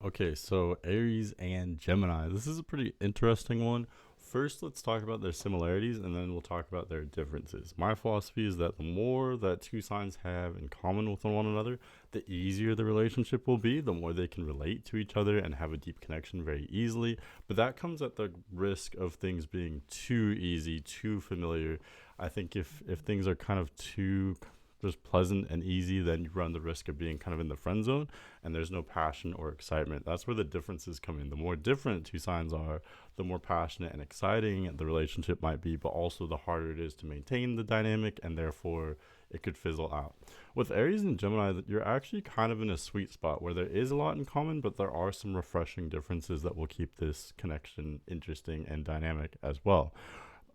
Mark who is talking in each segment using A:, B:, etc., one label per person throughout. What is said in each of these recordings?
A: Okay, so Aries and Gemini. This is a pretty interesting one. First, let's talk about their similarities and then we'll talk about their differences. My philosophy is that the more that two signs have in common with one another, the easier the relationship will be, the more they can relate to each other and have a deep connection very easily. But that comes at the risk of things being too easy, too familiar. I think if things are kind of too just pleasant and easy, then you run the risk of being kind of in the friend zone and there's no passion or excitement. That's where the differences come in. The more different two signs are, the more passionate and exciting the relationship might be, but also the harder it is to maintain the dynamic, and therefore it could fizzle out. With Aries and Gemini, you're actually kind of in a sweet spot where there is a lot in common, but there are some refreshing differences that will keep this connection interesting and dynamic as well.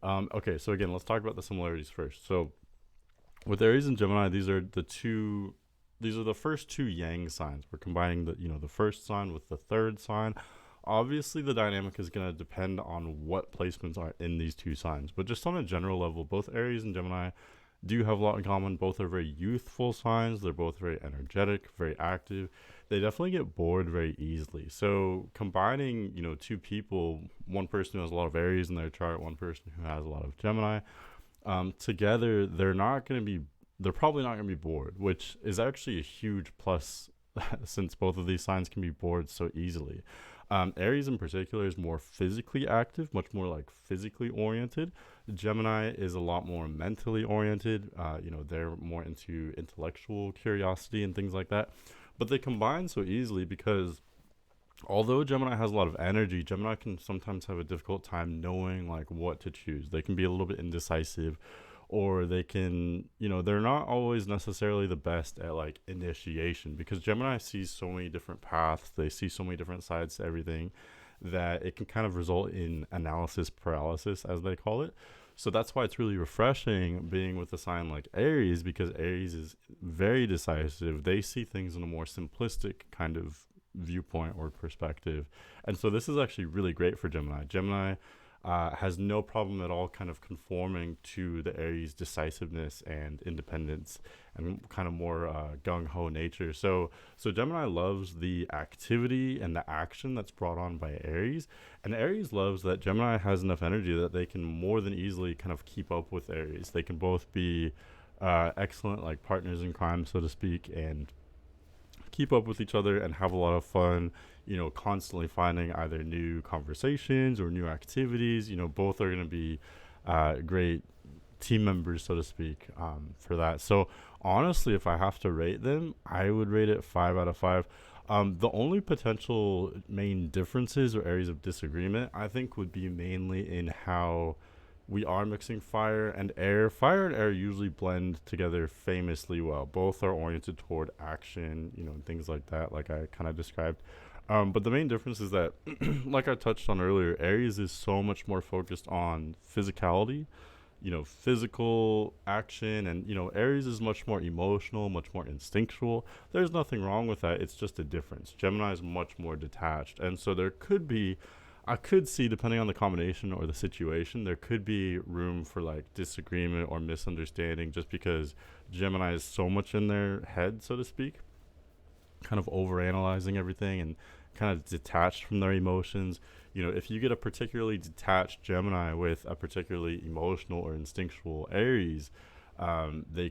A: Okay, so again, let's talk about the similarities first. So with Aries and Gemini, these are the first two yang signs. We're combining the first sign with the third sign. Obviously the dynamic is going to depend on what placements are in these two signs, but just on a general level, both Aries and Gemini do have a lot in common. Both are very youthful signs. They're both very energetic, very active. They definitely get bored very easily. So combining, two people, one person who has a lot of Aries in their chart, one person who has a lot of Gemini, together, they're probably not going to be bored, which is actually a huge plus since both of these signs can be bored so easily. Aries in particular is more physically active, much more like physically oriented. Gemini is a lot more mentally oriented. They're more into intellectual curiosity and things like that. But they combine so easily because although Gemini has a lot of energy, Gemini can sometimes have a difficult time knowing like what to choose. They can be a little bit indecisive, or they can, they're not always necessarily the best at like initiation because Gemini sees so many different paths. They see so many different sides to everything that it can kind of result in analysis paralysis, as they call it. So that's why it's really refreshing being with a sign like Aries, because Aries is very decisive. They see things in a more simplistic kind of viewpoint or perspective. And so this is actually really great for Gemini. Gemini has no problem at all kind of conforming to the Aries decisiveness and independence and kind of more gung-ho nature. So Gemini loves the activity and the action that's brought on by Aries, and Aries loves that Gemini has enough energy that they can more than easily kind of keep up with Aries. They can both be excellent like partners in crime, so to speak, and keep up with each other and have a lot of fun, constantly finding either new conversations or new activities. Both are going to be great team members, so to speak, for that. So, honestly, if I have to rate them, I would rate it 5 out of 5. The only potential main differences or areas of disagreement, I think, would be mainly in how we are mixing fire and air. Fire and air usually blend together famously well. Both are oriented toward action, and things like that, like I kind of described. But the main difference is that, like I touched on earlier, Aries is so much more focused on physicality, physical action, and, Aries is much more emotional, much more instinctual. There's nothing wrong with that. It's just a difference. Gemini is much more detached. And so I could see, depending on the combination or the situation, there could be room for like disagreement or misunderstanding just because Gemini is so much in their head, so to speak, kind of overanalyzing everything and kind of detached from their emotions. If you get a particularly detached Gemini with a particularly emotional or instinctual Aries, there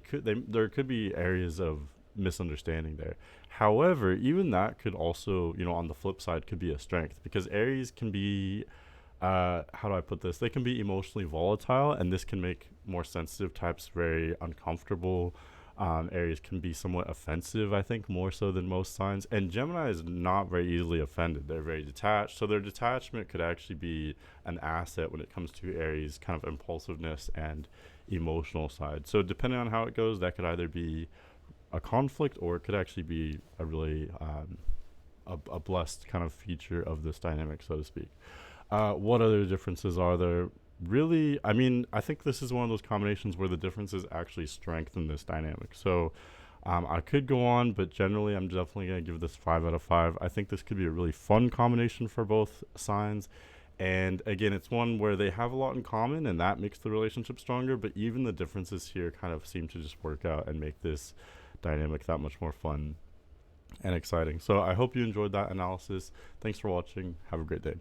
A: could be areas of misunderstanding there. However, even that could also, on the flip side, could be a strength because Aries can be, how do I put this? They can be emotionally volatile, and this can make more sensitive types very uncomfortable. Aries can be somewhat offensive, I think, more so than most signs. And Gemini is not very easily offended. They're very detached. So their detachment could actually be an asset when it comes to Aries' kind of impulsiveness and emotional side. So depending on how it goes, that could either be a conflict or it could actually be a really a blessed kind of feature of this dynamic, so to speak. What other differences are there? Really, I mean, I think this is one of those combinations where the differences actually strengthen this dynamic. So I could go on, but generally, I'm definitely going to give this 5 out of 5. I think this could be a really fun combination for both signs. And again, it's one where they have a lot in common, and that makes the relationship stronger. But even the differences here kind of seem to just work out and make this dynamic that much more fun. and exciting. So I hope you enjoyed that analysis. Thanks for watching. Have a great day.